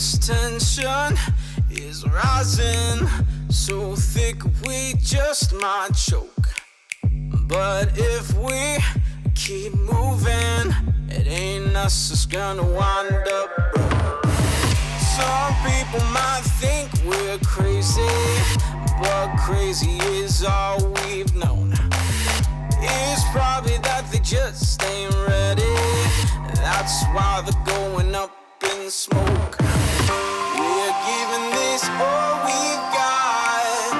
This tension is rising so thick we just might choke. But if we keep moving, it ain't us that's gonna wind up broke. Some people might think we're crazy, but crazy is all we've known. It's probably that they just ain't ready. That's why they're going up in smoke. We're giving this all we've got.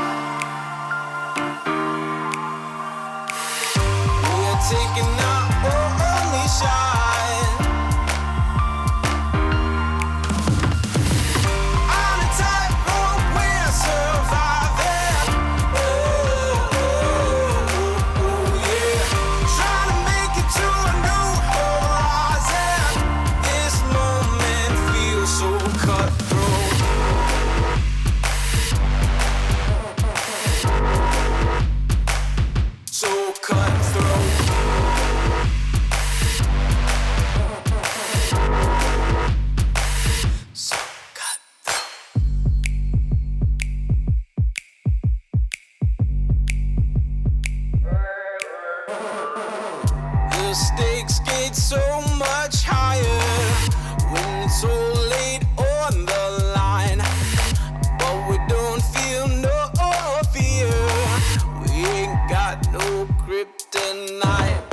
We're taking our only shot. On a tightrope, we're surviving. Oh, yeah. Trying to make it to a new horizon. This moment feels so cutthroat. So cutthroat. So cutthroat. The stakes get so much higher when it's so late on the line. But we don't feel no fear. We ain't got no kryptonite.